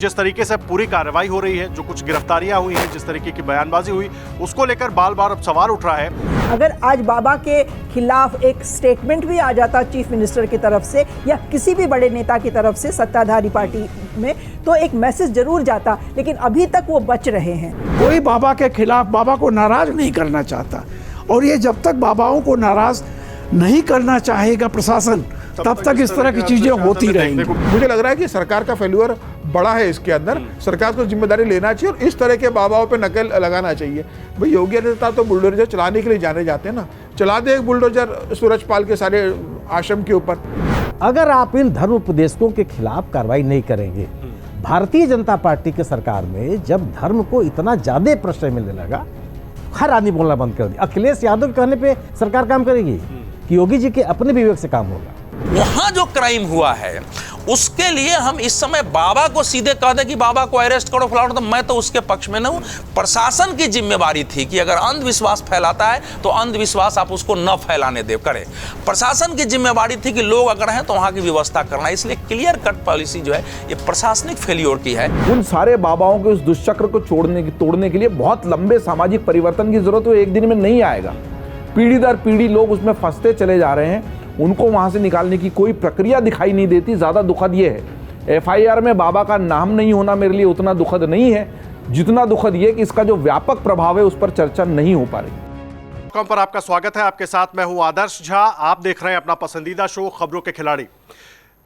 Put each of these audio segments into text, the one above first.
जिस तरीके से पूरी कार्रवाई हो रही है, जो कुछ गिरफ्तारियां हुई हैं, जिस तरीके की बयानबाजी हुई, उसको लेकर बार बार अब सवाल उठ रहा है। अगर आज बाबा के खिलाफ एक स्टेटमेंट भी आ जाता चीफ मिनिस्टर की तरफ से या किसी भी बड़े नेता की तरफ से सत्ताधारी पार्टी में, तो एक मैसेज जरूर जाता, लेकिन अभी तक वो बच रहे हैं। कोई बाबा के खिलाफ बाबा को नाराज नहीं करना चाहता, और ये जब तक बाबाओं को नाराज नहीं करना चाहेगा प्रशासन, तब तक इस तरह की चीजें होती रहेंगी। मुझे लग रहा है कि सरकार का फेल्यूर बड़ा है इसके अंदर। सरकार को जिम्मेदारी लेना चाहिए और इस तरह के बाबाओं पे नकेल लगाना चाहिए। भाई योगी आदित्यनाथ तो बुलडोजर चलाने के लिए जाने जाते हैं ना, चला दे एक बुलडोजर सूरजपाल के सारे आश्रम के ऊपर। अगर आप इन धर्म उपदेशकों के खिलाफ कार्रवाई नहीं करेंगे, भारतीय जनता पार्टी के सरकार में जब धर्म को इतना ज्यादा प्रश्रय मिलने लगा, हर आदमी बोलना बंद कर दिया। अखिलेश यादव के कहने पे सरकार काम करेगी कि योगी जी के अपने विवेक से काम होगा? वहां जो क्राइम हुआ है उसके लिए हम इस समय बाबा को सीधे कह दें कि बाबा को अरेस्ट करो फलाना, तो मैं तो उसके पक्ष में नहीं हूं। प्रशासन की जिम्मेवारी थी कि अगर अंधविश्वास फैलाता है तो अंधविश्वास आप उसको न फैलाने दे करें। प्रशासन की जिम्मेवारी थी कि लोग अगर हैं तो वहां की व्यवस्था करना। इसलिए क्लियर कट पॉलिसी जो है ये प्रशासनिक फेल्योर की है। उन सारे बाबाओं के उस दुष्चक्र को तोड़ने के लिए बहुत लंबे सामाजिक परिवर्तन की जरूरत है, एक दिन में नहीं आएगा। पीढ़ी दर पीढ़ी लोग उसमें फंसते चले जा रहे हैं, उनको वहां से निकालने की कोई प्रक्रिया दिखाई नहीं देती। ज्यादा दुखद ये है, एफआईआर में बाबा का नाम नहीं होना मेरे लिए उतना दुखद नहीं है जितना दुखद ये कि इसका जो व्यापक प्रभाव है उस पर चर्चा नहीं हो पा रही। पर आपका स्वागत है। आपके साथ मैं हूं आदर्श झा। आप देख रहे हैं अपना पसंदीदा शो खबरों के खिलाड़ी।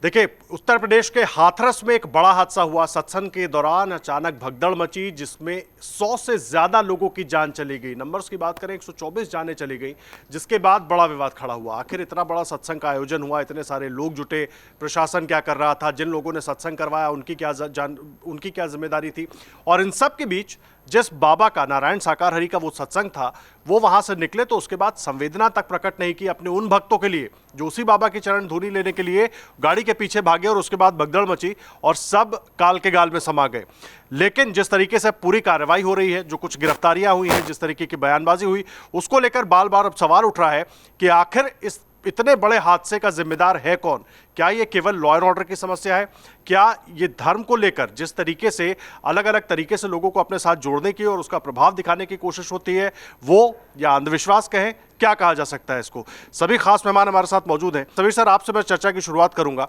देखिए, उत्तर प्रदेश के हाथरस में एक बड़ा हादसा हुआ। सत्संग के दौरान अचानक भगदड़ मची, जिसमें 100 से ज्यादा लोगों की जान चली गई। नंबर्स की बात करें, 124 जानें चली गई, जिसके बाद बड़ा विवाद खड़ा हुआ। आखिर इतना बड़ा सत्संग का आयोजन हुआ, इतने सारे लोग जुटे, प्रशासन क्या कर रहा था, जिन लोगों ने सत्संग करवाया उनकी क्या जिम्मेदारी थी, और इन सब के बीच जिस बाबा का, नारायण साकार हरि का वो सत्संग था, वो वहां से निकले तो उसके बाद संवेदना तक प्रकट नहीं की अपने उन भक्तों के लिए जो उसी बाबा की चरण धूली लेने के लिए गाड़ी के पीछे भागे, और उसके बाद भगदड़ मची और सब काल के गाल में समा गए। लेकिन जिस तरीके से पूरी कार्रवाई हो रही है, जो कुछ गिरफ्तारियां हुई हैं, जिस तरीके की बयानबाजी हुई, उसको लेकर बार बार अब सवाल उठ रहा है कि आखिर इस इतने बड़े हादसे का जिम्मेदार है कौन? क्या ये केवल लॉ एंड ऑर्डर की समस्या है? क्या ये धर्म को लेकर जिस तरीके से अलग अलग तरीके से लोगों को अपने साथ जोड़ने की और उसका प्रभाव दिखाने की कोशिश होती है, वो या अंधविश्वास कहें, क्या कहा जा सकता है इसको? सभी खास मेहमान हमारे साथ मौजूद हैं। सभी सर, आपसे मैं चर्चा की शुरुआत करूंगा।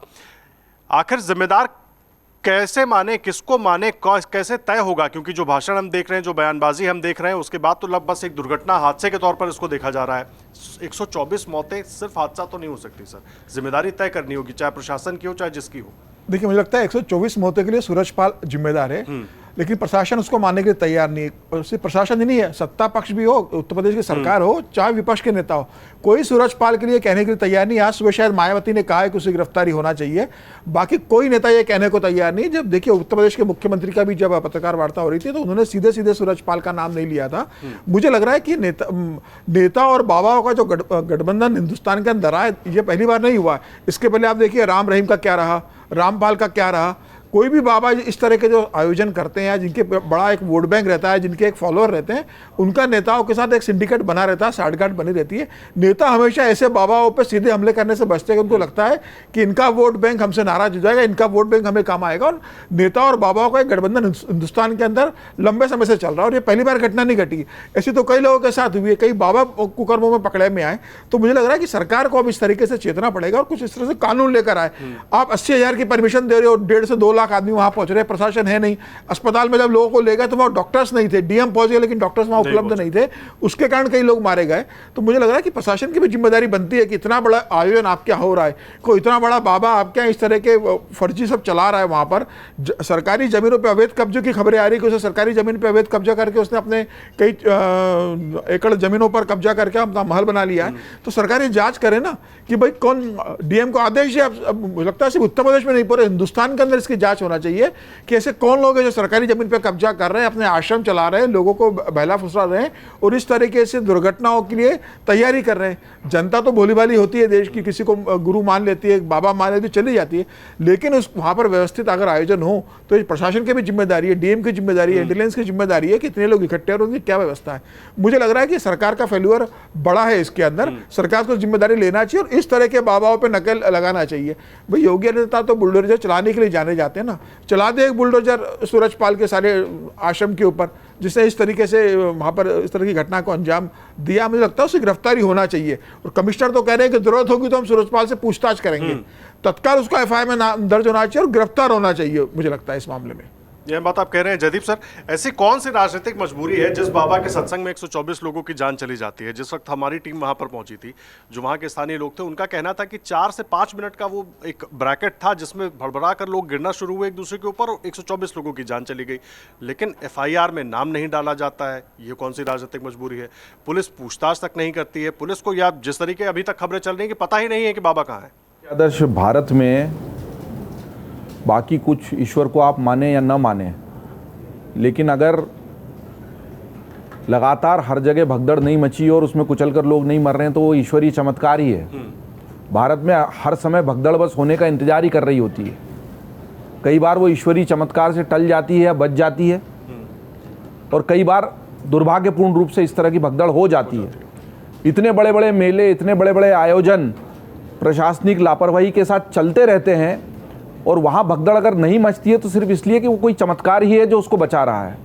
आखिर जिम्मेदार कैसे माने, किसको माने, कैसे तय होगा? क्योंकि जो भाषण हम देख रहे हैं, जो बयानबाजी हम देख रहे हैं, उसके बाद तो लगभग एक दुर्घटना, हादसे के तौर पर इसको देखा जा रहा है। 124 मौतें सिर्फ हादसा तो नहीं हो सकती सर, जिम्मेदारी तय करनी होगी, चाहे प्रशासन की हो चाहे जिसकी हो। देखिए, मुझे लगता है 124 मौतों के लिए सूरजपाल जिम्मेदार है, लेकिन प्रशासन उसको मानने के लिए तैयार नहीं है। सिर्फ प्रशासन ही नहीं है, सत्ता पक्ष भी हो, उत्तर प्रदेश की सरकार हो, चाहे विपक्ष के नेता हो, कोई सूरजपाल के लिए कहने के लिए तैयार नहीं। आज सुबह शायद मायावती ने कहा है कि उसे गिरफ्तारी होना चाहिए, बाकी कोई नेता ये कहने को तैयार नहीं। जब देखिए, उत्तर प्रदेश के मुख्यमंत्री का भी जब पत्रकार वार्ता हो रही थी तो उन्होंने सीधे सीधे सूरजपाल का नाम नहीं लिया था। मुझे लग रहा है कि नेता और बाबाओं का जो गठबंधन हिंदुस्तान के अंदर आए, ये पहली बार नहीं हुआ। इसके पहले आप देखिए राम रहीम का क्या रहा, रामपाल का क्या रहा। कोई भी बाबा इस तरह के जो आयोजन करते हैं, जिनके बड़ा एक वोट बैंक रहता है, जिनके एक फॉलोअर रहते हैं, उनका नेताओं के साथ एक सिंडिकेट बना रहता है, साठगांठ बनी रहती है। नेता हमेशा ऐसे बाबाओं पे सीधे हमले करने से बचते हैं। उनको लगता है कि इनका वोट बैंक हमसे नाराज हो जाएगा, इनका वोट बैंक हमें काम आएगा। और नेता और बाबाओं का एक गठबंधन हिंदुस्तान के अंदर लंबे समय से चल रहा है, और ये पहली बार घटना नहीं घटी। ऐसी तो कई लोगों के साथ हुई है, कई बाबा कुकर्मों में पकड़े में आए। तो मुझे लग रहा है कि सरकार को अब इस तरीके से चेतना पड़ेगा और कुछ इस तरह से कानून लेकर आए। आप 80,000 की परमिशन दे रहे हो, 1.5 से 2 लाख आदमी वहां पहुंच रहे, प्रशासन है नहीं। अस्पताल में जब लोगों को ले गए तो वहां डॉक्टर्स नहीं थे, डीएम पहुंच गए लेकिन डॉक्टर्स वहां उपलब्ध नहीं थे, उसके कारण कई लोग मारे गए। तो मुझे लग रहा है कि प्रशासन की भी जिम्मेदारी बनती है कि इतना बड़ा आयोजन आपके यहाँ हो रहा है, कोई इतना बड़ा बाबा आपके यहाँ इस तरह के फर्जी सब चला रहा है, वहां पर सरकारी जमीनों पर अवैध कब्जे की खबरें आ रही है कि उसे सरकारी जमीन पर अवैध कब्जा करके उसने अपने कई एकड़ जमीनों पर कब्जा करके अपना महल बना लिया है। तो सरकारी जांच करे ना कि भाई कौन, डीएम को आदेश है। अब लगता है सिर्फ उत्तर प्रदेश में नहीं, पूरे हिंदुस्तान के अंदर इसकी जांच होना चाहिए कि ऐसे कौन लोग हैं जो सरकारी जमीन पर कब्जा कर रहे हैं, अपने आश्रम चला रहे हैं, लोगों को बहला फुसला रहे हैं और इस तरीके से दुर्घटनाओं के लिए तैयारी कर रहे हैं। जनता तो भोली भाली होती है देश की, किसी को गुरु मान लेती है, बाबा मान लेती है, चली जाती है, लेकिन उस वहां पर व्यवस्थित अगर आयोजन हो तो प्रशासन की भी जिम्मेदारी है, डीएम की जिम्मेदारी है, इंटेलिजेंस की जिम्मेदारी है कि इतने लोग इकट्ठे और उनकी क्या व्यवस्था है। मुझे लग रहा है कि सरकार का फेल्यूर बड़ा है इसके अंदर, सरकार को जिम्मेदारी लेना चाहिए और इस तरह के बाबाओं पर नकेल लगाना चाहिए। भाई योगी आदित्यनाथ तो बुलडोजर चलाने के लिए जाने जाते जाते हैं ना। चला दे एक बुलडोजर सूरजपाल के सारे आश्रम के ऊपर, जिसने इस तरीके से वहाँ पर इस तरह की घटना को अंजाम दिया। मुझे लगता है उसकी गिरफ्तारी होना चाहिए। और कमिश्नर तो कह रहे हैं कि जरूरत होगी तो हम सूरजपाल से पूछताछ करेंगे, तत्काल उसका FIR में दर्ज होना चाहिए और गिरफ्तार होना चाहिए, मुझे लगता है इस मामले में। यह बात आप कह रहे हैं जयदीप सर। ऐसी कौन सी राजनीतिक मजबूरी है जिस बाबा के सत्संग में 124 लोगों की जान चली जाती है? जिस वक्त हमारी टीम वहां पर पहुंची थी, जो वहां के स्थानीय लोग थे, उनका कहना था कि 4 से 5 मिनट का वो एक ब्रैकेट था जिसमें भड़बड़ा कर लोग गिरना शुरू हुए एक दूसरे के ऊपर और 124 लोगों की जान चली गई, लेकिन FIR में नाम नहीं डाला जाता है। ये कौन सी राजनीतिक मजबूरी है? पुलिस पूछताछ तक नहीं करती है। पुलिस को या जिस तरीके अभी तक खबरें चल रही है कि पता ही नहीं है कि बाबा कहाँ है। आदर्श भारत में बाकी कुछ ईश्वर को आप माने या न माने, लेकिन अगर लगातार हर जगह भगदड़ नहीं मची और उसमें कुचलकर लोग नहीं मर रहे हैं तो वो ईश्वरीय चमत्कार ही है। भारत में हर समय भगदड़ बस होने का इंतजार ही कर रही होती है। कई बार वो ईश्वरीय चमत्कार से टल जाती है या बच जाती है, और कई बार दुर्भाग्यपूर्ण रूप से इस तरह की भगदड़ हो जाती है। इतने बड़े बड़े मेले, इतने बड़े बड़े आयोजन प्रशासनिक लापरवाही के साथ चलते रहते हैं, और वहाँ भगदड़ अगर नहीं मचती है तो सिर्फ इसलिए कि वो कोई चमत्कार ही है जो उसको बचा रहा है।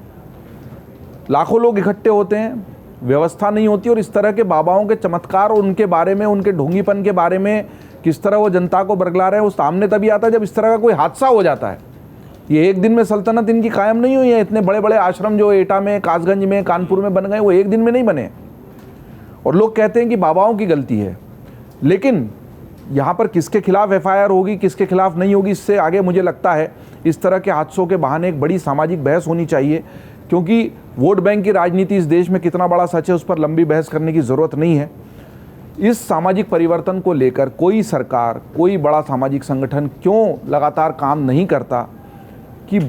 लाखों लोग इकट्ठे होते हैं, व्यवस्था नहीं होती, और इस तरह के बाबाओं के चमत्कार और उनके बारे में, उनके ढोंगीपन के बारे में किस तरह वो जनता को बरगला रहे हैं, वो सामने तभी आता है जब इस तरह का कोई हादसा हो जाता है। ये एक दिन में सल्तनत इनकी कायम नहीं हुई है। इतने बड़े बड़े आश्रम जो एटा में, कासगंज में, कानपुर में बन गए, वो एक दिन में नहीं बने। और लोग कहते हैं कि बाबाओं की गलती है, लेकिन यहाँ पर किसके खिलाफ FIR होगी, किसके खिलाफ नहीं होगी, इससे आगे मुझे लगता है इस तरह के हादसों के बहाने एक बड़ी सामाजिक बहस होनी चाहिए, क्योंकि वोट बैंक की राजनीति इस देश में कितना बड़ा सच है उस पर लंबी बहस करने की ज़रूरत नहीं है। इस सामाजिक परिवर्तन को लेकर कोई सरकार, कोई बड़ा सामाजिक संगठन क्यों लगातार काम नहीं करता कि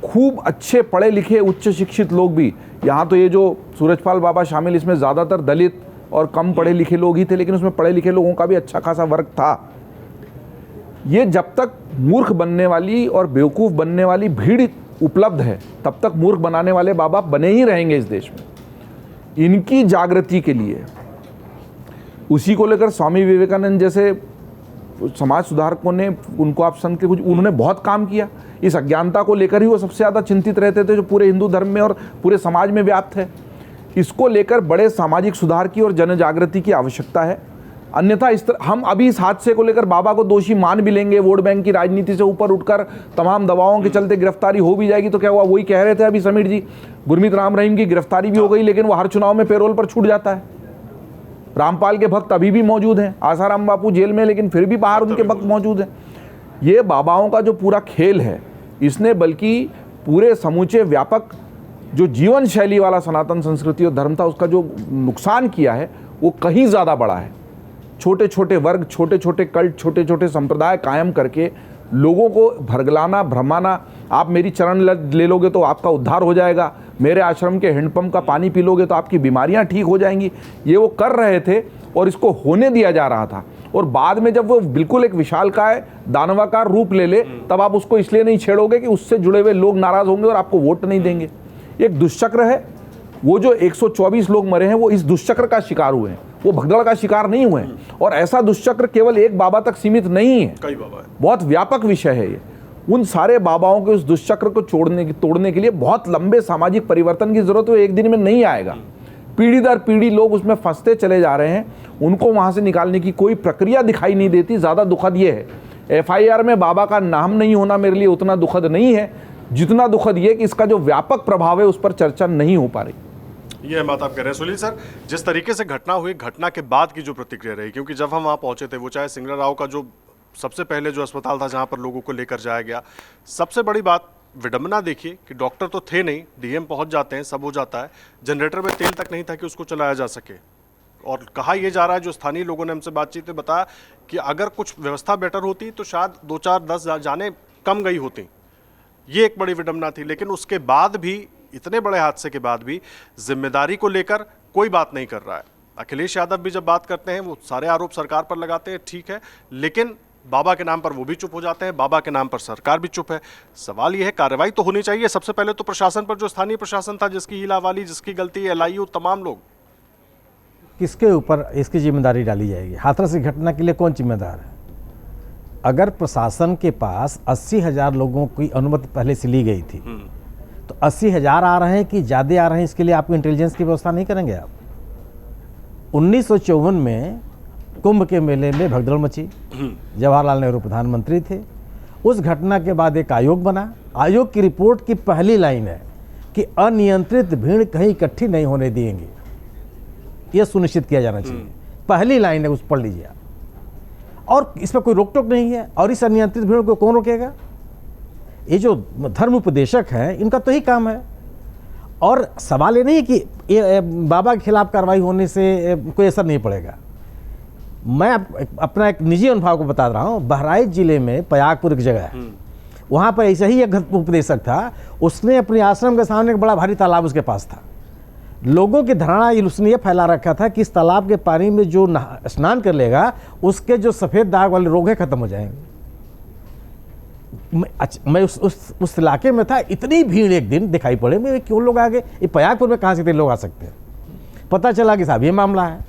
खूब अच्छे पढ़े लिखे उच्च शिक्षित लोग भी, यहाँ तो ये जो सूरजपाल बाबा शामिल, इसमें ज़्यादातर दलित और कम पढ़े लिखे लोग ही थे, लेकिन उसमें पढ़े लिखे लोगों का भी अच्छा खासा वर्ग था। ये जब तक मूर्ख बनने वाली और बेवकूफ़ बनने वाली भीड़ उपलब्ध है, तब तक मूर्ख बनाने वाले बाबा बने ही रहेंगे इस देश में। इनकी जागृति के लिए, उसी को लेकर स्वामी विवेकानंद जैसे समाज सुधारकों ने, उनको आप संत के कुछ, उन्होंने बहुत काम किया। इस अज्ञानता को लेकर ही वो सबसे ज़्यादा चिंतित रहते थे, जो पूरे हिंदू धर्म में और पूरे समाज में व्याप्त है। इसको लेकर बड़े सामाजिक सुधार की और जन जागृति की आवश्यकता है। अन्यथा इस तरह हम अभी इस हादसे को लेकर बाबा को दोषी मान भी लेंगे, वोट बैंक की राजनीति से ऊपर उठकर तमाम दबावों के चलते गिरफ्तारी हो भी जाएगी, तो क्या हुआ? वही कह रहे थे अभी समीर जी, गुरमीत राम रहीम की गिरफ्तारी भी हो गई, लेकिन वो हर चुनाव में पेरोल पर छूट जाता है। रामपाल के भक्त अभी भी मौजूद हैं, आसाराम बापू जेल में, लेकिन फिर भी बाहर उनके भक्त मौजूद हैं। ये बाबाओं का जो पूरा खेल है, इसने बल्कि पूरे समूचे व्यापक जो जीवन शैली वाला सनातन संस्कृति और धर्म था, उसका जो नुकसान किया है वो कहीं ज़्यादा बड़ा है। छोटे छोटे वर्ग, छोटे छोटे कल्ट, छोटे छोटे संप्रदाय कायम करके लोगों को भरगलाना, भ्रमाना, आप मेरी चरण ले लोगे तो आपका उद्धार हो जाएगा, मेरे आश्रम के हैंडपंप का पानी पी लोगे तो आपकी बीमारियां ठीक हो जाएंगी, ये वो कर रहे थे और इसको होने दिया जा रहा था। और बाद में जब वो बिल्कुल एक विशालकाय दानवाकार रूप ले ले, तब आप उसको इसलिए नहीं छेड़ोगे कि उससे जुड़े हुए लोग नाराज होंगे और आपको वोट नहीं देंगे। एक दुष्चक्र है। वो जो 124 लोग मरे हैं वो इस दुष्चक्र का शिकार हुए हैं, वो भगदड़ का शिकार नहीं हुए हैं। और ऐसा दुष्चक्र केवल एक बाबा तक सीमित नहीं है, कई बाबा है, बहुत व्यापक विषय है ये। उन सारे बाबाओं के उस दुष्चक्र को तोड़ने के लिए बहुत लंबे सामाजिक परिवर्तन की जरूरत है, एक दिन में नहीं आएगा। पीढ़ी दर पीढ़ी लोग उसमें फंसते चले जा रहे हैं, उनको वहां से निकालने की कोई प्रक्रिया दिखाई नहीं देती। ज्यादा दुखद ये है, FIR में बाबा का नाम नहीं होना मेरे लिए उतना दुखद नहीं है जितना दुखद ये कि इसका जो व्यापक प्रभाव है उस पर चर्चा नहीं हो पा रही। ये बात आप कह रहे हैं सुनील सर। जिस तरीके से घटना हुई, घटना के बाद की जो प्रतिक्रिया रही, क्योंकि जब हम वहाँ पहुंचे थे, वो चाहे सिंगरा राव का जो सबसे पहले जो अस्पताल था जहाँ पर लोगों को लेकर जाया गया, सबसे बड़ी बात विडंबना देखिए कि डॉक्टर तो थे नहीं, DM पहुंच जाते हैं, सब हो जाता है, जनरेटर में तेल तक नहीं था कि उसको चलाया जा सके। और कहा यह जा रहा है, जो स्थानीय लोगों ने हमसे बातचीत में बताया कि अगर कुछ व्यवस्था बेटर होती तो शायद 2, 4, 10 जाने कम गई होती। ये एक बड़ी विडंबना थी। लेकिन उसके बाद भी, इतने बड़े हादसे के बाद भी जिम्मेदारी को लेकर कोई बात नहीं कर रहा है। अखिलेश यादव भी जब बात करते हैं वो सारे आरोप सरकार पर लगाते हैं, ठीक है, लेकिन बाबा के नाम पर वो भी चुप हो जाते हैं, बाबा के नाम पर सरकार भी चुप है। सवाल ये है, कार्रवाई तो होनी चाहिए सबसे पहले तो प्रशासन पर, जो स्थानीय प्रशासन था, जिसकी हीलावाली, जिसकी गलती, LIU, तमाम लोग। किसके ऊपर इसकी जिम्मेदारी डाली जाएगी? हाथरस की घटना के लिए कौन जिम्मेदार है? अगर प्रशासन के पास 80,000 लोगों की अनुमति पहले से ली गई थी, तो 80,000 आ रहे हैं कि ज़्यादा आ रहे हैं, इसके लिए आपको इंटेलिजेंस की व्यवस्था नहीं करेंगे आप? 1954 में कुंभ के मेले में भगदड़ मची, जवाहरलाल नेहरू प्रधानमंत्री थे। उस घटना के बाद एक आयोग बना। आयोग की रिपोर्ट की पहली लाइन है कि अनियंत्रित भीड़ कहीं इकट्ठी नहीं होने देंगे, यह सुनिश्चित किया जाना चाहिए। पहली लाइन है, उस पढ़ लीजिए आप। और इसमें कोई रोक टोक नहीं है। और इस अनियंत्रित भीड़ को कौन रोकेगा? ये जो धर्म उपदेशक हैं, इनका तो ही काम है। और सवाल ये नहीं है कि ये बाबा के खिलाफ कार्रवाई होने से कोई असर नहीं पड़ेगा। मैं अपना एक निजी अनुभव को बता रहा हूँ। बहराइच जिले में पयागपुर एक जगह है, वहाँ पर ऐसा ही एक उपदेशक था। उसने अपने आश्रम के सामने एक बड़ा भारी तालाब उसके पास था। लोगों की धारणा उसने ये फैला रखा था कि इस तालाब के पानी में जो स्नान कर लेगा, उसके जो सफ़ेद दाग वाले रोग हैं खत्म हो जाएंगे। मैं उस इलाके में था, इतनी भीड़ एक दिन दिखाई पड़े। मैं क्यों लोग आ गए, ये पयागपुर में कहाँ से इतने लोग आ सकते हैं? पता चला कि साहब ये मामला है।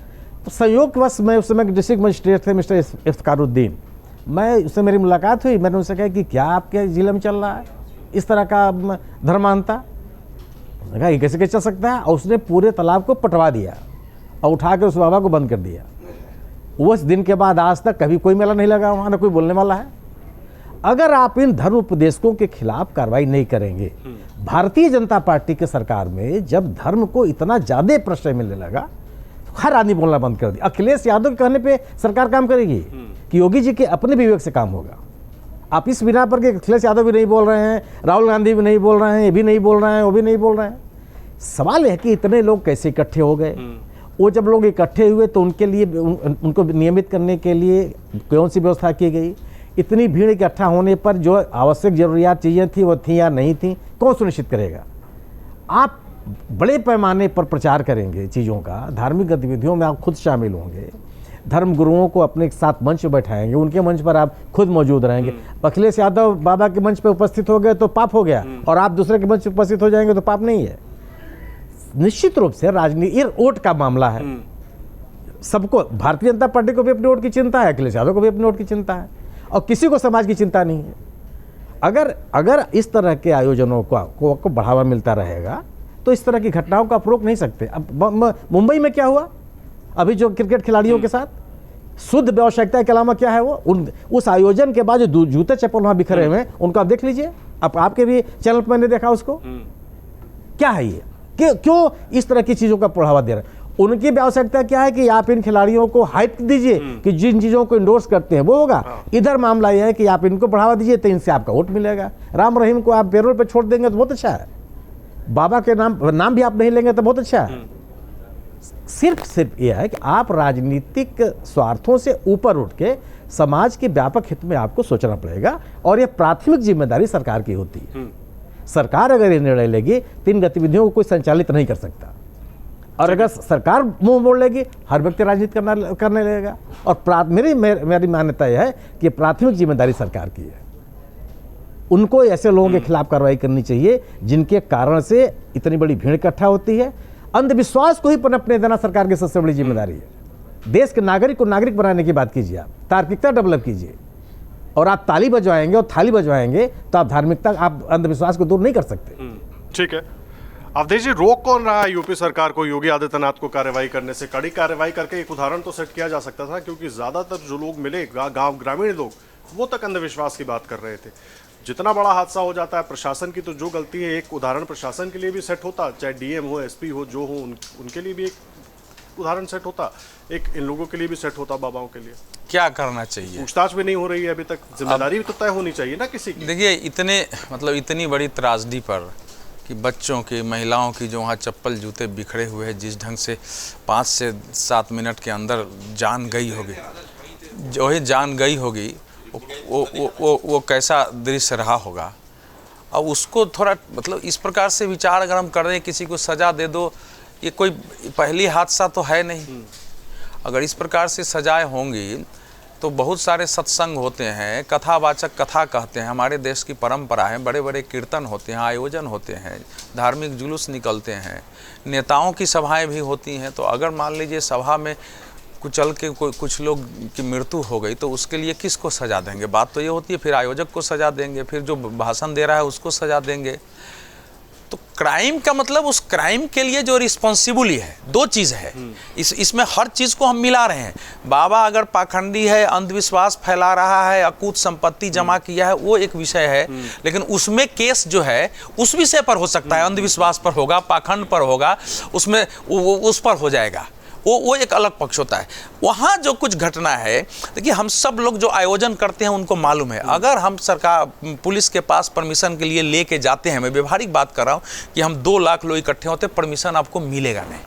तो संयोगवश मैं उस समय डिस्ट्रिक्ट मजिस्ट्रेट थे मिस्टर इफ्तिखारुद्दीन, मैं उससे मेरी मुलाकात हुई। मैंने उनसे कहा कि क्या आपके जिले में चल रहा है इस तरह का धर्मांता? कहा ये कैसे चल सकता है? और उसने पूरे तालाब को पटवा दिया और उठा कर उस बाबा को बंद कर दिया। उस दिन के बाद आज तक कभी कोई मेला नहीं लगा वहाँ, ना कोई बोलने वाला है। अगर आप इन धर्म उपदेशकों के खिलाफ कार्रवाई नहीं करेंगे, भारतीय जनता पार्टी के सरकार में जब धर्म को इतना ज़्यादा प्रश्रय मिलने लगा, हर आदमी बोलना बंद कर दिया। अखिलेश यादव के कहने पे सरकार काम करेगी कि योगी जी के अपने विवेक से काम होगा? आप इस बिना पर कि अखिलेश यादव भी नहीं बोल रहे हैं, राहुल गांधी भी नहीं बोल रहे हैं, ये भी नहीं बोल रहे हैं, वो भी नहीं बोल रहे हैं। सवाल है कि इतने लोग कैसे इकट्ठे हो गए? वो जब लोग इकट्ठे हुए तो उनके लिए उनको नियमित करने के लिए कौन सी व्यवस्था की गई? इतनी भीड़ इकट्ठा होने पर जो आवश्यक जरूरियात चीज़ें थी वो थी या नहीं थी, कौन सुनिश्चित करेगा? आप बड़े पैमाने पर प्रचार करेंगे चीज़ों का, धार्मिक गतिविधियों में आप खुद शामिल होंगे, धर्म गुरुओं को अपने साथ मंच पर बैठाएंगे, उनके मंच पर आप खुद मौजूद रहेंगे। अखिलेश यादव बाबा के मंच पर उपस्थित हो गए तो पाप हो गया, और आप दूसरे के मंच पर उपस्थित हो जाएंगे तो पाप नहीं है। निश्चित रूप से राजनीति वोट का मामला है। सबको, भारतीय जनता पार्टी को भी अपनी वोट की चिंता है, अखिलेश यादव को भी अपनी वोट की चिंता है, और किसी को समाज की चिंता नहीं है। अगर इस तरह के आयोजनों को बढ़ावा मिलता रहेगा तो इस तरह की घटनाओं को आप रोक नहीं सकते। अब मुंबई में क्या हुआ अभी जो क्रिकेट खिलाड़ियों के साथ, शुद्ध व्यावसायिकता के अलावा क्या है वो? उस आयोजन के बाद जो जूते चप्पल वहां बिखरे हुए हैं उनको आप देख लीजिए। अब आपके भी चैनल पर मैंने देखा उसको। क्या है ये? क्यों इस तरह की चीजों का बढ़ावा दे रहे हैं? उनकी व्यावसायिकता क्या है कि आप इन खिलाड़ियों को हाइप दीजिए कि जिन चीजों को इंडोर्स करते हैं वो होगा। इधर मामला यह है कि आप इनको बढ़ावा दीजिए तो इनसे आपका वोट मिलेगा। राम रहीम को आप पेरोल पे छोड़ देंगे तो बहुत अच्छा है, बाबा के नाम भी आप नहीं लेंगे तो बहुत अच्छा है। सिर्फ यह है कि आप राजनीतिक स्वार्थों से ऊपर उठ के समाज के व्यापक हित में आपको सोचना पड़ेगा, और यह प्राथमिक जिम्मेदारी सरकार की होती है। सरकार अगर ये निर्णय लेगी तो इन गतिविधियों को कोई संचालित नहीं कर सकता, और अगर सरकार मुंह मोड़ लेगी हर व्यक्ति राजनीति करने लगेगा। और मेरी मान्यता यह है कि प्राथमिक जिम्मेदारी सरकार की है। उनको ऐसे लोगों के खिलाफ कार्रवाई करनी चाहिए जिनके कारण से इतनी बड़ी भीड़ इकट्ठा होती है। अंधविश्वास को ही पनपने देना सरकार की सबसे बड़ी जिम्मेदारी है। देश के नागरिक को नागरिक बनाने की बात कीजिए, आप तार्किकता डेवलप कीजिए, और आप ताली बजवाएंगे और थाली बजवाएंगे तो आप धार्मिकता, आप अंधविश्वास को दूर नहीं कर सकते। ठीक है अवधेश जी, रोक कौन रहा है यूपी सरकार को योगी आदित्यनाथ को कार्रवाई करने से? कड़ी कार्रवाई करके एक उदाहरण तो सेट किया जा सकता था, क्योंकि ज्यादातर जो लोग मिले गांव ग्रामीण लोग वो तक अंधविश्वास की बात कर रहे थे। जितना बड़ा हादसा हो जाता है, प्रशासन की तो जो गलती है, एक उदाहरण प्रशासन के लिए भी सेट होता, चाहे डीएम हो, एसपी हो, जो हो, उनके लिए भी एक उदाहरण सेट होता, एक इन लोगों के लिए भी सेट होता, बाबाओं के लिए। क्या करना चाहिए? पूछताछ भी नहीं हो रही है अभी तक, जिम्मेदारी भी तो तय होनी चाहिए ना किसी की। देखिए, इतनी बड़ी त्रासदी पर कि बच्चों की, महिलाओं की जो वहाँ चप्पल जूते बिखरे हुए हैं, जिस ढंग से 5 से 7 मिनट के अंदर जान गई होगी, जो ही जान गई होगी वो कैसा दृश्य रहा होगा। अब उसको थोड़ा इस प्रकार से विचार अगर हम कर रहे हैं, किसी को सज़ा दे दो, ये कोई पहली हादसा तो है नहीं। अगर इस प्रकार से सजाएं होंगी तो बहुत सारे सत्संग होते हैं, कथावाचक कथा कहते हैं, हमारे देश की परंपरा है, बड़े बड़े कीर्तन होते हैं, आयोजन होते हैं, धार्मिक जुलूस निकलते हैं, नेताओं की सभाएं भी होती हैं। तो अगर मान लीजिए सभा में कुचल के कुछ लोग की मृत्यु हो गई तो उसके लिए किसको सजा देंगे? बात तो ये होती है, फिर आयोजक को सजा देंगे, फिर जो भाषण दे रहा है उसको सजा देंगे। तो क्राइम का मतलब उस क्राइम के लिए जो रिस्पॉन्सिबल है, दो चीज़ है इसमें हर चीज़ को हम मिला रहे हैं। बाबा अगर पाखंडी है, अंधविश्वास फैला रहा है, अकूत संपत्ति जमा किया है, वो एक विषय है, लेकिन उसमें केस जो है उस विषय पर हो सकता है, अंधविश्वास पर होगा, पाखंड पर होगा, उसमें उस पर हो जाएगा, वो एक अलग पक्ष होता है। वहाँ जो कुछ घटना है, देखिए हम सब लोग जो आयोजन करते हैं उनको मालूम है, अगर हम सरकार पुलिस के पास परमिशन के लिए लेके जाते हैं, मैं व्यवहारिक बात कर रहा हूँ कि हम 2 लाख लोग इकट्ठे होते, परमिशन आपको मिलेगा नहीं,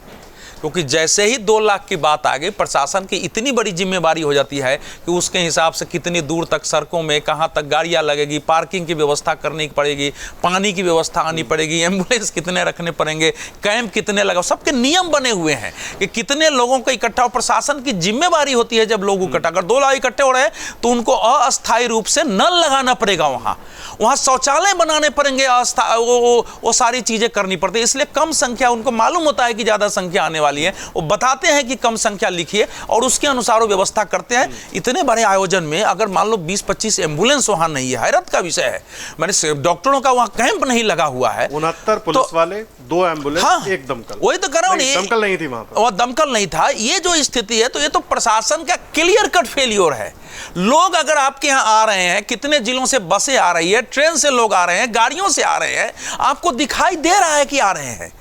क्योंकि जैसे ही 2 लाख की बात आ गई, प्रशासन की इतनी बड़ी जिम्मेवारी हो जाती है कि उसके हिसाब से कितनी दूर तक सड़कों में कहाँ तक गाड़ियाँ लगेगी, पार्किंग की व्यवस्था करनी पड़ेगी, पानी की व्यवस्था आनी पड़ेगी, एम्बुलेंस कितने रखने पड़ेंगे, कैंप कितने लगा, सबके नियम बने हुए हैं कि कितने लोगों को इकट्ठा, प्रशासन की जिम्मेवारी होती है जब लोग इकट्ठा, अगर 2 लाख इकट्ठे हो रहे हैं तो उनको अस्थायी रूप से नल लगाना पड़ेगा, वहाँ शौचालय बनाने पड़ेंगे, वो सारी चीज़ें करनी पड़ती है। इसलिए कम संख्या, उनको मालूम होता है कि ज़्यादा संख्या आने वाली है, वो बताते हैं कि कम संख्या लिखिए और उसके अनुसार वो व्यवस्था करते हैं। इतने बड़े आयोजन में अगर मान लो 20-25 एम्बुलेंस वहां नहीं है, हैरत का विषय है। मैंने डॉक्टरों का वहां कैंप नहीं लगा हुआ है, 69 पुलिस वाले, 2 एम्बुलेंस, हाँ, एक दमकल। वही तो कर रहा हूं, दमकल नहीं थी वहां पर, वो दमकल नहीं था। ये जो स्थिति है तो ये तो प्रशासन का क्लियर कट फेलियर है। लोग अगर आपके यहाँ आ रहे हैं, कितने जिलों से बसें आ रही है, ट्रेन से लोग आ रहे हैं, गाड़ियों से आ रहे हैं, आपको दिखाई दे रहा है कि आ रहे हैं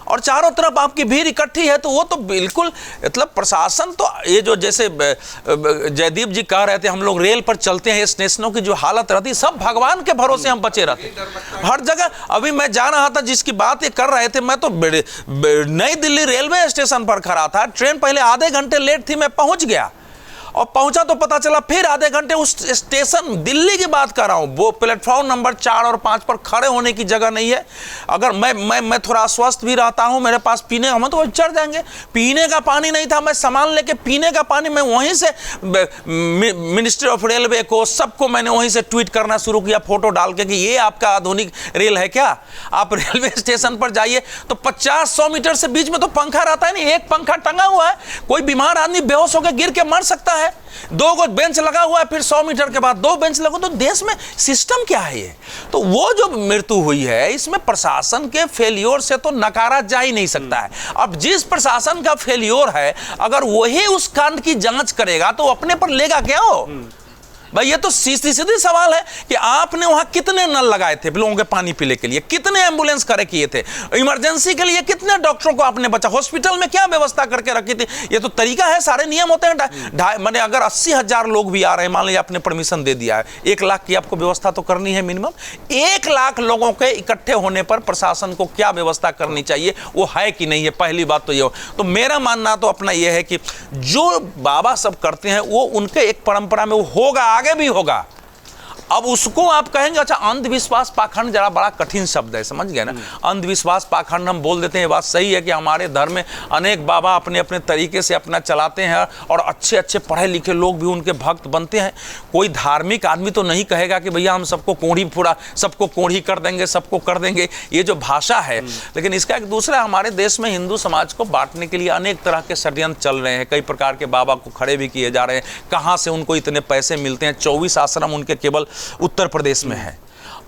और चारों तरफ आपकी भीड़ इकट्ठी है, तो वो तो बिल्कुल मतलब प्रशासन तो ये जो जैसे जयदीप जी कह रहे थे, हम लोग रेल पर चलते हैं, स्टेशनों की जो हालत रहती है, सब भगवान के भरोसे हम बचे रहते हर जगह। अभी मैं जा रहा था, जिसकी बात ये कर रहे थे, मैं तो नई दिल्ली रेलवे स्टेशन पर खड़ा था, ट्रेन पहले आधे घंटे लेट थी, मैं पहुंच गया और पहुंचा तो पता चला फिर आधे घंटे उस स्टेशन, दिल्ली की बात कर रहा हूं, वो प्लेटफॉर्म नंबर 4 और 5 पर खड़े होने की जगह नहीं है। अगर मैं थोड़ा अस्वस्थ भी रहता हूं, मेरे पास पीने का, तो चढ़ जाएंगे, पीने का पानी नहीं था, मैं सामान लेके पीने का पानी मैं वहीं से मिनिस्ट्री ऑफ रेलवे को, सबको मैंने वहीं से ट्वीट करना शुरू किया, फोटो डाल के कि ये आपका आधुनिक रेल है क्या? आप रेलवे स्टेशन पर जाइए तो 50-100 मीटर से बीच में तो पंखा रहता है नहीं, एक पंखा टंगा हुआ है, कोई बीमार आदमी बेहोश होकर गिर के मर सकता है। 2 बेंच लगा हुआ है, फिर 100 मीटर के बाद 2 बेंच लगा, तो देश में सिस्टम क्या है ये? तो वो जो मृत्यु हुई है, इसमें प्रशासन के फेलियर से तो नकारा जा ही नहीं सकता है। अब जिस प्रशासन का फेलियर है, अगर वही उस कांड की जांच करेगा तो अपने पर लेगा क्या हो? भाई ये तो सीधी सवाल है कि आपने वहां कितने नल लगाए थे लोगों के पानी पीने के लिए, कितने एम्बुलेंस खड़े किए थे, इमरजेंसी के लिए कितने डॉक्टरों को आपने बचा, हॉस्पिटल में क्या व्यवस्था करके रखी थी? ये तो तरीका है, सारे नियम होते हैं। माने अगर 80,000 लोग भी आ रहे हैं, मान लीजिए आपने परमिशन दे दिया है, 1 लाख की आपको व्यवस्था तो करनी है मिनिमम। 1 लाख लोगों के इकट्ठे होने पर प्रशासन को क्या व्यवस्था करनी चाहिए, वो है कि नहीं है? पहली बात तो ये हो। तो मेरा मानना तो अपना ये है कि जो बाबा सब करते हैं वो उनके एक परंपरा में वो होगा, आगे भी होगा। अब उसको आप कहेंगे अच्छा अंधविश्वास पाखंड, जरा बड़ा कठिन शब्द है, समझ गए ना? अंधविश्वास पाखंड हम बोल देते हैं, बात सही है कि हमारे धर्म में अनेक बाबा अपने अपने तरीके से अपना चलाते हैं और अच्छे अच्छे पढ़े लिखे लोग भी उनके भक्त बनते हैं। कोई धार्मिक आदमी तो नहीं कहेगा कि भैया हम सबको कोढ़ी कर देंगे, सबको कर देंगे, ये जो भाषा है। लेकिन इसका एक दूसरा, हमारे देश में हिंदू समाज को बांटने के लिए अनेक तरह के षड्यंत्र चल रहे हैं, कई प्रकार के बाबा को खड़े भी किए जा रहे हैं। कहाँ से उनको इतने पैसे मिलते हैं? 24 आश्रम उनके केवल उत्तर प्रदेश में है,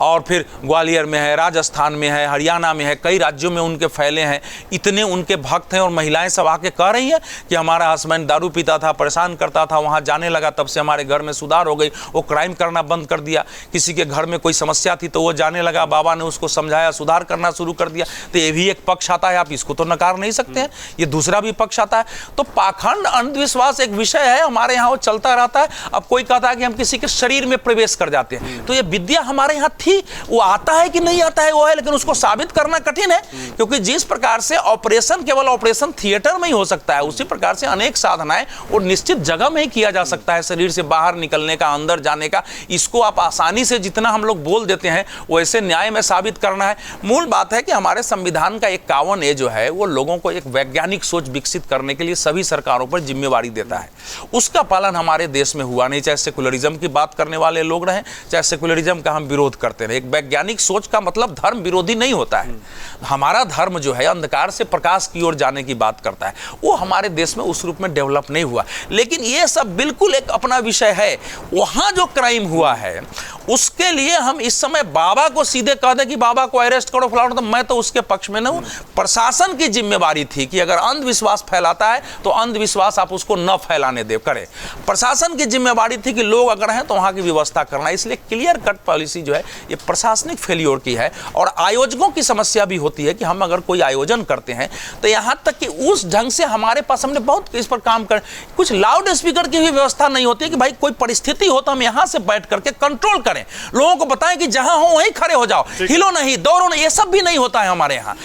और फिर ग्वालियर में है, राजस्थान में है, हरियाणा में है, कई राज्यों में उनके फैले हैं। इतने उनके भक्त हैं और महिलाएं सब आके कह रही हैं कि हमारा हस्बैंड दारू पीता था, परेशान करता था, वहाँ जाने लगा, तब से हमारे घर में सुधार हो गई, वो क्राइम करना बंद कर दिया। किसी के घर में कोई समस्या थी तो वो जाने लगा, बाबा ने उसको समझाया, सुधार करना शुरू कर दिया। तो ये भी एक पक्ष आता है, आप इसको तो नकार नहीं सकते हैं, ये दूसरा भी पक्ष आता है। तो पाखंड अंधविश्वास एक विषय है, हमारे यहाँ वो चलता रहता है। अब कोई कहता है कि हम किसी के शरीर में प्रवेश कर जाते हैं, तो ये विद्या हमारे यहाँ वो आता है कि नहीं आता है वो है, लेकिन उसको साबित करना कठिन है, क्योंकि जिस प्रकार से ऑपरेशन केवल ऑपरेशन थिएटर में ही हो सकता है, उसी प्रकार से अनेक साधनाएं और निश्चित जगह में ही किया जा सकता है, शरीर से बाहर निकलने का, अंदर जाने का। इसको आप आसानी से जितना हम लोग बोल देते हैं वैसे न्याय में साबित करना है। मूल बात है कि हमारे संविधान का 51 ए जो है वो लोगों को एक वैज्ञानिक सोच विकसित करने के लिए सभी सरकारों पर जिम्मेवारी देता है। उसका पालन हमारे देश में हुआ नहीं, चाहे सेकुलरिज्म की बात करने वाले लोग रहें, चाहे सेकुलरिज्म का हम विरोध करते करते रहे। एक वैज्ञानिक सोच का मतलब धर्म विरोधी नहीं होता है। हमारा धर्म जो है अंधकार से प्रकाश की ओर जाने की बात करता है, वो हमारे देश में उस रूप में डेवलप नहीं हुआ। लेकिन ये सब बिल्कुल एक अपना विषय है। वहां जो क्राइम हुआ है उसके लिए हम इस समय बाबा को सीधे कह दें कि बाबा को अरेस्ट करो फलाना, तो मैं तो उसके पक्ष में नहीं हूं। प्रशासन की जिम्मेवारी थी कि अगर अंधविश्वास फैलाता है तो अंधविश्वास आप उसको न फैलाने दे करें। प्रशासन की जिम्मेवारी थी कि लोग अगर हैं तो वहां की व्यवस्था करना। इसलिए क्लियर कट पॉलिसी जो है ये प्रशासनिक फेलियर की है। और आयोजकों की समस्या भी होती है कि हम अगर कोई आयोजन करते हैं तो यहां तक कि उस ढंग से हमारे पास, हमने बहुत इस पर काम कर, कुछ लाउड स्पीकर की भी व्यवस्था नहीं होती है कि भाई कोई परिस्थिति हो तो हम यहां से बैठ करके कंट्रोल करें, लोगों को बताएं कि जहां हो वहीं खड़े हो जाओ, हिलो नहीं, दौड़ो नहीं। ये सब भी नहीं होता है हमारे यहाँ।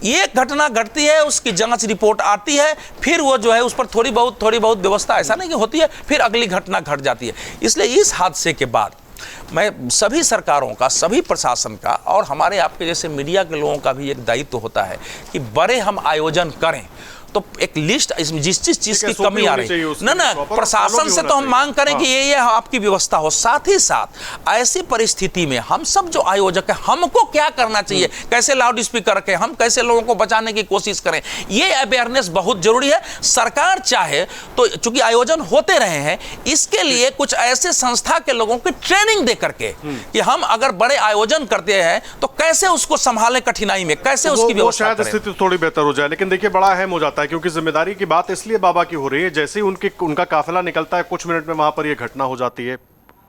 ये घटना घटती है, उसकी जांच रिपोर्ट आती है, फिर वो जो है उस पर थोड़ी बहुत व्यवस्था ऐसा नहीं कि होती है, फिर अगली घटना घट जाती है। इसलिए इस हादसे के बाद मैं सभी सरकारों का, सभी प्रशासन का और हमारे आपके जैसे मीडिया के लोगों का भी एक दायित्व होता है कि बड़े हम आयोजन करें तो एक लिस्ट, इसमें जिस चीज की कमी आ रही है ना प्रशासन से तो हम मांग करें कि ये आपकी व्यवस्था हो। साथ ही साथ ऐसी परिस्थिति में हम सब जो आयोजक है, हमको क्या करना चाहिए, कैसे लाउड स्पीकर रखें, हम कैसे लोगों को बचाने की कोशिश करें, ये अवेयरनेस बहुत जरूरी है। सरकार चाहे तो, चूंकि आयोजन होते रहे हैं, इसके लिए कुछ ऐसे संस्था के लोगों की ट्रेनिंग दे करके कि हम अगर बड़े आयोजन करते हैं तो कैसे उसको संभालें, कठिनाई में कैसे उसकी व्यवस्था करें। स्थिति थोड़ी बेहतर हो जाए। लेकिन देखिए बड़ा अहम हो जाता है क्योंकि जिम्मेदारी की बात इसलिए बाबा की हो रही है, जैसे ही उनका काफिला निकलता है कुछ मिनट में वहां पर यह घटना हो जाती है।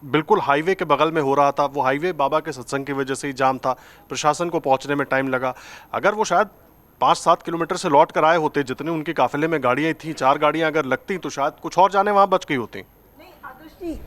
बिल्कुल हाईवे के बगल में हो रहा था, वो हाईवे बाबा के सत्संग की वजह से ही जाम था, प्रशासन को पहुंचने में टाइम लगा। अगर वो शायद 5-7 किलोमीटर से लौट कर आए होते, जितने उनके काफिले में गाड़ियां थी, 4 गाड़ियां अगर लगती तो शायद कुछ और जाने वहां बच गई होती। आदर्श जी,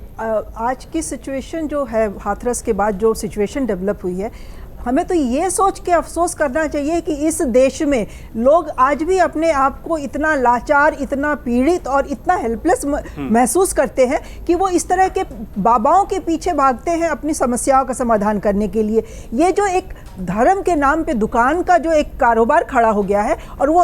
आज की सिचुएशन जो है, हाथरस के बाद जो सिचुएशन डेवलप हुई है, हमें तो ये सोच के अफसोस करना चाहिए कि इस देश में लोग आज भी अपने आप को इतना लाचार, इतना पीड़ित और इतना हेल्पलेस महसूस करते हैं कि वो इस तरह के बाबाओं के पीछे भागते हैं अपनी समस्याओं का समाधान करने के लिए। ये जो एक धर्म के नाम पे दुकान का जो एक कारोबार खड़ा हो गया है, और वो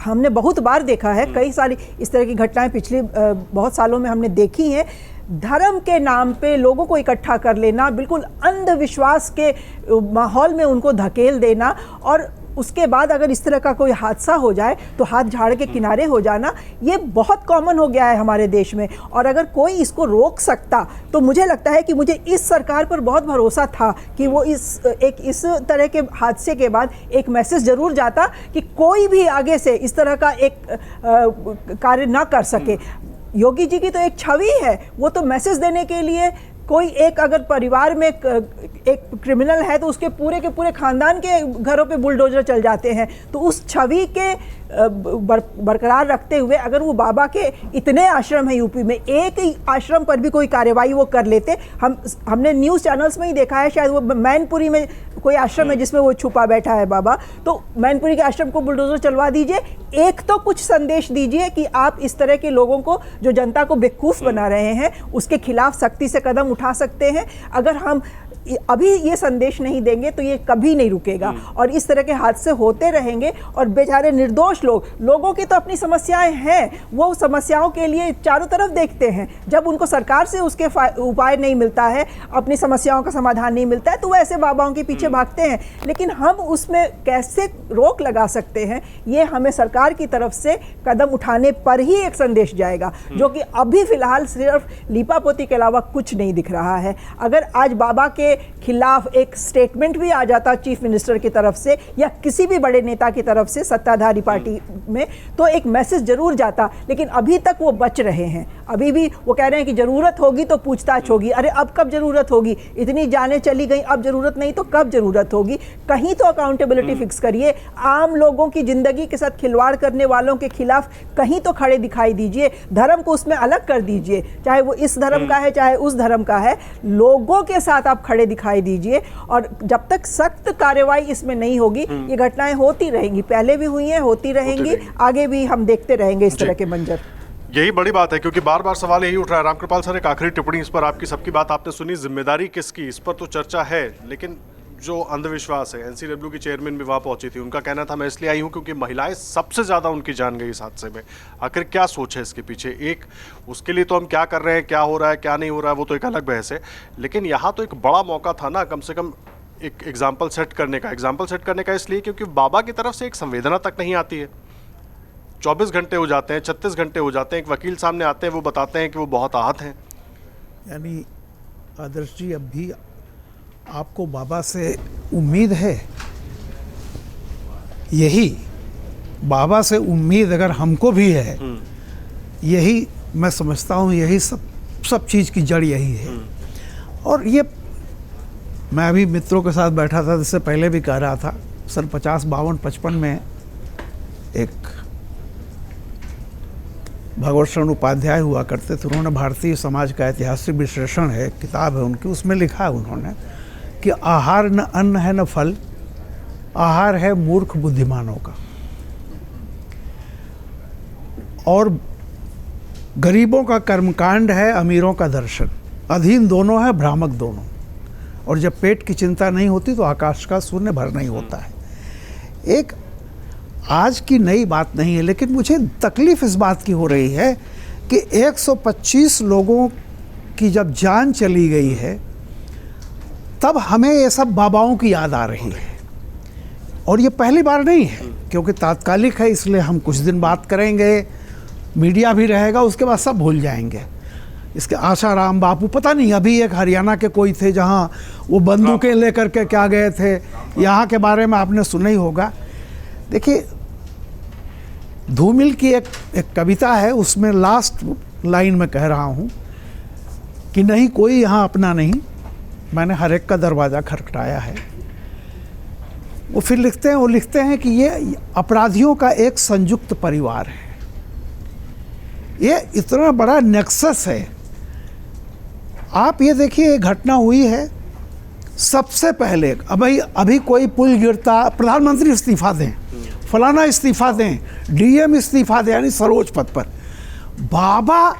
हमने बहुत बार देखा है, कई सारी इस तरह की घटनाएं पिछले बहुत सालों में हमने देखी हैं। धर्म के नाम पे लोगों को इकट्ठा कर लेना, बिल्कुल अंधविश्वास के माहौल में उनको धकेल देना, और उसके बाद अगर इस तरह का कोई हादसा हो जाए तो हाथ झाड़ के किनारे हो जाना, ये बहुत कॉमन हो गया है हमारे देश में। और अगर कोई इसको रोक सकता तो मुझे लगता है कि मुझे इस सरकार पर बहुत भरोसा था कि वो इस तरह के हादसे के बाद एक मैसेज जरूर जाता कि कोई भी आगे से इस तरह का एक कार्य ना कर सके। योगी जी की तो एक छवि है, वो तो मैसेज देने के लिए, कोई एक अगर परिवार में एक क्रिमिनल है तो उसके पूरे खानदान के घरों पे बुलडोजर चल जाते हैं, तो उस छवि के बरकरार रखते हुए अगर वो बाबा के इतने आश्रम हैं यूपी में, एक ही आश्रम पर भी कोई कार्रवाई वो कर लेते। हमने न्यूज़ चैनल्स में ही देखा है, शायद वो मैनपुरी में कोई आश्रम है जिसमें वो छुपा बैठा है बाबा, तो मैनपुरी के आश्रम को बुलडोजर चलवा दीजिए। एक तो कुछ संदेश दीजिए कि आप इस तरह के लोगों को, जो जनता को बेवकूफ़ बना रहे हैं, उसके खिलाफ सख्ती से कदम उठा सकते हैं। अगर हम अभी ये संदेश नहीं देंगे तो ये कभी नहीं रुकेगा और इस तरह के हादसे होते रहेंगे। और बेचारे निर्दोष लोगों की तो अपनी समस्याएं हैं, वो समस्याओं के लिए चारों तरफ देखते हैं। जब उनको सरकार से उसके उपाय नहीं मिलता है, अपनी समस्याओं का समाधान नहीं मिलता है, तो वो ऐसे बाबाओं के पीछे भागते हैं। लेकिन हम उसमें कैसे रोक लगा सकते हैं, ये हमें सरकार की तरफ से कदम उठाने पर ही एक संदेश जाएगा, जो कि अभी फिलहाल सिर्फ लीपापोती के अलावा कुछ नहीं दिख रहा है। अगर आज बाबा के खिलाफ एक स्टेटमेंट भी आ जाता चीफ मिनिस्टर की तरफ से या किसी भी बड़े नेता की तरफ से सत्ताधारी पार्टी में, तो एक मैसेज जरूर जाता। लेकिन अभी तक वो बच रहे हैं, अभी भी वो कह रहे हैं कि जरूरत होगी तो पूछताछ होगी। अरे अब कब जरूरत होगी, इतनी जानें चली गई, अब जरूरत नहीं तो कब जरूरत होगी। कहीं तो अकाउंटेबिलिटी फिक्स करिए। आम लोगों की जिंदगी के साथ खिलवाड़ करने वालों के खिलाफ कहीं तो खड़े दिखाई दीजिए। धर्म को उसमें अलग कर दीजिए, चाहे वो इस धर्म का है चाहे उस धर्म का है, लोगों के साथ आप खड़े दिखाई दीजिए। और जब तक सख्त कार्रवाई इसमें नहीं होगी, ये घटनाएं होती रहेंगी, पहले भी हुई हैं, होती रहेंगी, आगे भी हम देखते रहेंगे इस तरह के मंजर। यही बड़ी बात है, क्योंकि बार बार सवाल यही उठ रहा है। रामकृपाल सर, एक आखिरी टिप्पणी इस पर आपकी, सबकी बात आपने सुनी, जिम्मेदारी किसकी, इस पर तो चर्चा है, लेकिन जो अंधविश्वास है, एनसीडब्ल्यू की चेयरमैन भी वहाँ पहुंची थी, उनका कहना था मैं इसलिए आई हूँ क्योंकि महिलाएं सबसे ज़्यादा उनकी जान गई इस हादसे में। आखिर क्या सोच है इसके पीछे? एक उसके लिए तो हम क्या कर रहे हैं, क्या हो रहा है, क्या नहीं हो रहा है, वो तो एक अलग बहस है, लेकिन यहाँ तो एक बड़ा मौका था ना कम से कम एक एग्जाम्पल सेट करने का इसलिए क्योंकि बाबा की तरफ से एक संवेदना तक नहीं आती है। 24 घंटे हो जाते हैं, 36 घंटे हो जाते हैं, एक वकील सामने आते हैं, वो बताते हैं कि वो बहुत आहत हैं। यानी आदर्श जी, अब भी आपको बाबा से उम्मीद है? यही बाबा से उम्मीद अगर हमको भी है, यही मैं समझता हूँ, यही सब चीज़ की जड़ यही है। और ये मैं अभी मित्रों के साथ बैठा था, जिससे पहले भी कह रहा था, सन 50, 52, 55 में एक भगवत शरण उपाध्याय हुआ करते थे, उन्होंने भारतीय समाज का ऐतिहासिक विश्लेषण है, किताब है उनकी, उसमें लिखा है उन्होंने कि आहार न अन्न है न फल, आहार है मूर्ख बुद्धिमानों का। और गरीबों का कर्मकांड है अमीरों का दर्शन, अधीन दोनों है भ्रामक दोनों, और जब पेट की चिंता नहीं होती तो आकाश का शून्य भर नहीं होता है। एक आज की नई बात नहीं है, लेकिन मुझे तकलीफ इस बात की हो रही है कि 125 लोगों की जब जान चली गई है, तब हमें ये सब बाबाओं की याद आ रही है। और ये पहली बार नहीं है, क्योंकि तात्कालिक है, इसलिए हम कुछ दिन बात करेंगे, मीडिया भी रहेगा, उसके बाद सब भूल जाएंगे। इसके आशाराम बापू, पता नहीं अभी एक हरियाणा के कोई थे जहाँ वो बंदूकें लेकर के क्या गए थे, यहाँ के बारे में आपने सुना ही होगा। देखिए, धूमिल की एक कविता है, उसमें लास्ट लाइन में कह रहा हूँ कि नहीं कोई यहाँ अपना नहीं, मैंने हर एक का दरवाज़ा खटखटाया है। वो फिर लिखते हैं कि ये अपराधियों का एक संयुक्त परिवार है। ये इतना बड़ा नेक्सस है। आप ये देखिए, एक घटना हुई है, सबसे पहले अभी कोई पुल गिरता, प्रधानमंत्री इस्तीफा दें, फलाना इस्तीफा दें, डीएम इस्तीफा दें, यानी सर्वोच्च पद पर बाबा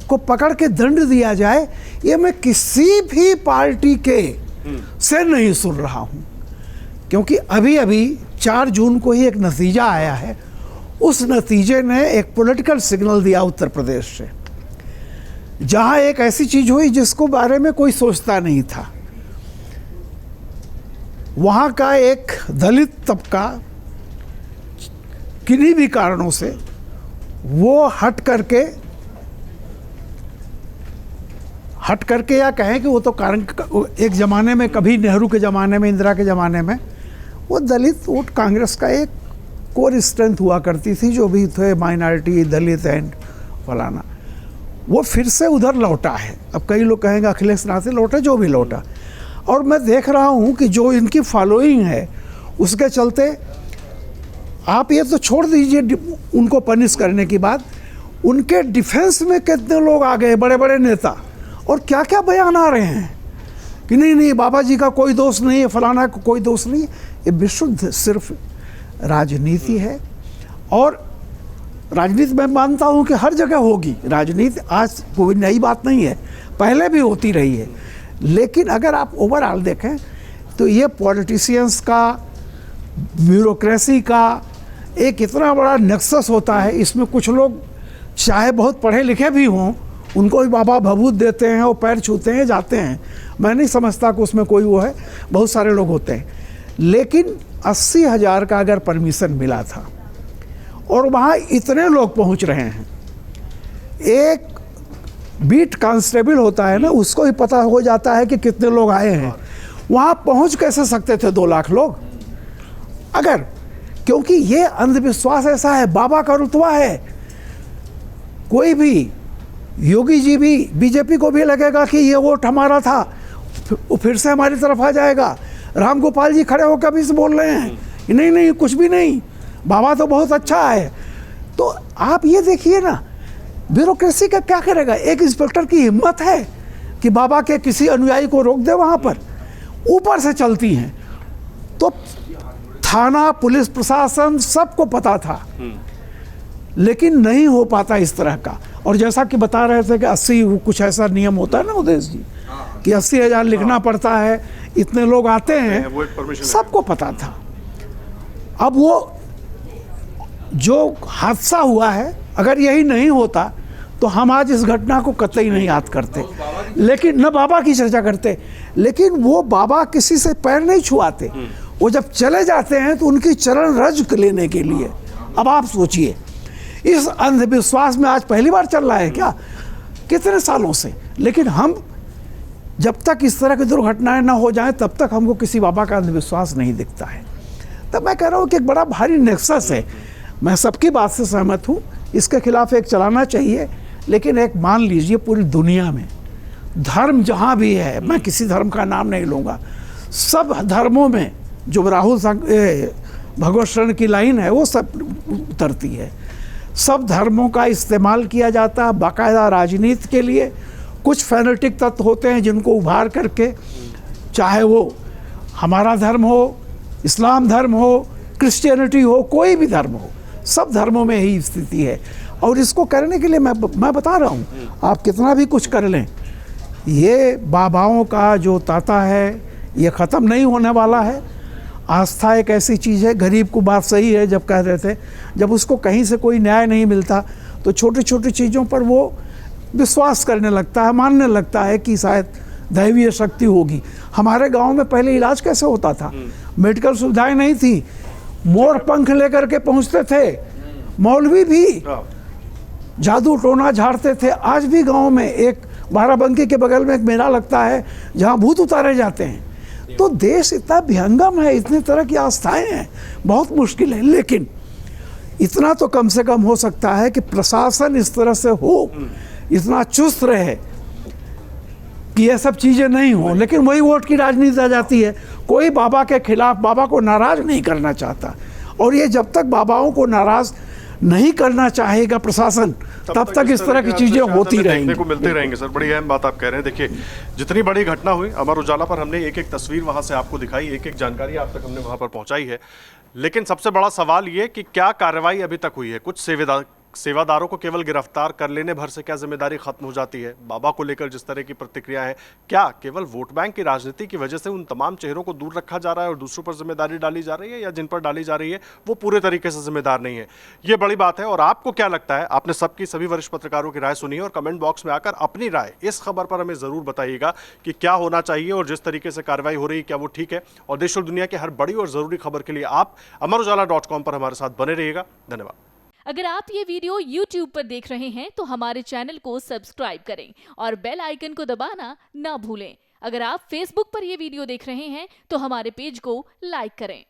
को पकड़ के दंड दिया जाए, ये मैं किसी भी पार्टी के से नहीं सुन रहा हूँ। क्योंकि अभी 4 जून को ही एक नतीजा आया है, उस नतीजे ने एक पॉलिटिकल सिग्नल दिया उत्तर प्रदेश से, जहाँ एक ऐसी चीज हुई जिसको बारे में कोई सोचता नहीं था। वहाँ का एक दलित तबका किन्हीं भी कारणों से वो हट करके या कहें कि वो तो कारण एक ज़माने में, कभी नेहरू के ज़माने में, इंदिरा के ज़माने में, वो दलित वोट कांग्रेस का एक कोर स्ट्रेंथ हुआ करती थी, जो भी थे माइनॉरिटी, दलित एंड फलाना, वो फिर से उधर लौटा है। अब कई लोग कहेंगे अखिलेश नाथ से लौटा, जो भी लौटा। और मैं देख रहा हूँ कि जो इनकी फॉलोइंग है, उसके चलते आप ये तो छोड़ दीजिए उनको पनिश करने की बात, उनके डिफेंस में कितने लोग आ गए, बड़े बड़े नेता, और क्या क्या बयान आ रहे हैं कि नहीं बाबा जी का कोई दोष नहीं है, फलाना का कोई दोष नहीं है। ये विशुद्ध सिर्फ राजनीति है। और राजनीति मैं मानता हूँ कि हर जगह होगी राजनीति, आज कोई नई बात नहीं है, पहले भी होती रही है। लेकिन अगर आप ओवरऑल देखें तो ये पॉलिटिशियंस का, ब्यूरोक्रेसी का एक इतना बड़ा नेक्सस होता है। इसमें कुछ लोग चाहे बहुत पढ़े लिखे भी हों, उनको भी बाबा भभूत देते हैं और पैर छूते हैं, जाते हैं। मैं नहीं समझता कि उसमें कोई वो है, बहुत सारे लोग होते हैं। लेकिन 80,000 का अगर परमिशन मिला था और वहाँ इतने लोग पहुँच रहे हैं, एक बीट कांस्टेबल होता है ना, उसको ही पता हो जाता है कि कितने लोग आए हैं। वहाँ पहुँच कैसे सकते थे 2 लाख लोग? अगर, क्योंकि ये अंधविश्वास ऐसा है, बाबा का रुतबा है। कोई भी, योगी जी भी, बीजेपी को भी लगेगा कि ये वोट हमारा था, वो फिर से हमारी तरफ आ जाएगा। राम गोपाल जी खड़े होकर भी बोल रहे हैं नहीं कुछ भी नहीं, बाबा तो बहुत अच्छा है। तो आप ये देखिए ना, ब्यूरोक्रेसी का क्या करेगा? एक इंस्पेक्टर की हिम्मत है कि बाबा के किसी अनुयायी को रोक दे वहाँ पर? ऊपर से चलती हैं। तो थाना, पुलिस प्रशासन सबको पता था, लेकिन नहीं हो पाता इस तरह का। और जैसा कि बता रहे थे कि 80 कुछ ऐसा नियम होता है ना उदय जी, कि 80,000 लिखना पड़ता है, इतने लोग आते हैं, वो एक परमिशन सबको पता था। अब वो जो हादसा हुआ है, अगर यही नहीं होता तो हम आज इस घटना को कतई नहीं याद करते, लेकिन न बाबा की चर्चा करते, लेकिन वो बाबा किसी से पैर नहीं छुआते। वो जब चले जाते हैं तो उनकी चरण रज लेने के लिए, अब आप सोचिए, इस अंधविश्वास में आज पहली बार चल रहा है क्या, कितने सालों से। लेकिन हम जब तक इस तरह की दुर्घटनाएं ना हो जाएं तब तक हमको किसी बाबा का अंधविश्वास नहीं दिखता है। तब मैं कह रहा हूँ कि एक बड़ा भारी नेक्सस है। मैं सबकी बात से सहमत हूँ, इसके खिलाफ एक चलाना चाहिए, लेकिन एक मान लीजिए पूरी दुनिया में धर्म जहाँ भी है, मैं किसी धर्म का नाम नहीं लूँगा, सब धर्मों में जो राहुल भगवत शरण की लाइन है वो सब उतरती है। सब धर्मों का इस्तेमाल किया जाता है बाकायदा राजनीति के लिए। कुछ फैनेटिक तत्व होते हैं जिनको उभार करके, चाहे वो हमारा धर्म हो, इस्लाम धर्म हो, क्रिश्चियनिटी हो, कोई भी धर्म हो, सब धर्मों में यही स्थिति है। और इसको करने के लिए मैं बता रहा हूँ, आप कितना भी कुछ कर लें, ये बाबाओं का जो ताता है ये ख़त्म नहीं होने वाला है। आस्था एक ऐसी चीज़ है, गरीब को बात सही है जब कह रहे थे, जब उसको कहीं से कोई न्याय नहीं मिलता तो छोटी छोटी चीज़ों पर वो विश्वास करने लगता है, मानने लगता है कि शायद दैवीय शक्ति होगी। हमारे गांव में पहले इलाज कैसे होता था, मेडिकल सुविधाएं नहीं थी, मोर पंख लेकर के पहुंचते थे, मौलवी भी जादू टोना झाड़ते थे। आज भी गांव में एक बाराबंकी के बगल में एक मेला लगता है जहां भूत उतारे जाते हैं। तो देश इतना विहंगम है, इतनी तरह की आस्थाएं हैं, बहुत मुश्किल है। लेकिन इतना तो कम से कम हो सकता है कि प्रशासन इस तरह से हो, इतना चुस्त रहे कि ये सब चीज़ें नहीं हो। लेकिन वही वोट की राजनीति आ जाती है। कोई बाबा के खिलाफ, बाबा को नाराज नहीं करना चाहता, और ये जब तक बाबाओं को नाराज नहीं करना चाहेगा प्रशासन, तब तक इस तरह की चीजें होती रहेंगी, देखने को मिलते रहेंगे। सर, बड़ी अहम बात आप कह रहे हैं। देखिए, जितनी बड़ी घटना हुई अमर उजाला पर हमने एक एक तस्वीर वहां से आपको दिखाई, एक एक जानकारी आप तक हमने वहां पर पहुंचाई है, लेकिन सबसे बड़ा सवाल ये कि क्या कार्रवाई अभी तक हुई है। कुछ सेवादारों को केवल गिरफ्तार कर लेने भर से क्या जिम्मेदारी खत्म हो जाती है। बाबा को लेकर जिस तरह की प्रतिक्रिया है, क्या केवल वोट बैंक की राजनीति की वजह से उन तमाम चेहरों को दूर रखा जा रहा है और दूसरों पर जिम्मेदारी डाली जा रही है, या जिन पर डाली जा रही है वो पूरे तरीके से जिम्मेदार नहीं है। ये बड़ी बात है। और आपको क्या लगता है? आपने सबकी सभी वरिष्ठ पत्रकारों की राय सुनी है, और कमेंट बॉक्स में आकर अपनी राय इस खबर पर हमें जरूर बताइएगा कि क्या होना चाहिए और जिस तरीके से कार्रवाई हो रही है क्या वो ठीक है। और देश और दुनिया की हर बड़ी और जरूरी खबर के लिए आप अमरउजाला.com पर हमारे साथ बने रहिएगा। धन्यवाद। अगर आप ये वीडियो YouTube पर देख रहे हैं तो हमारे चैनल को सब्सक्राइब करें और बेल आइकन को दबाना ना भूलें। अगर आप Facebook पर ये वीडियो देख रहे हैं तो हमारे पेज को लाइक करें।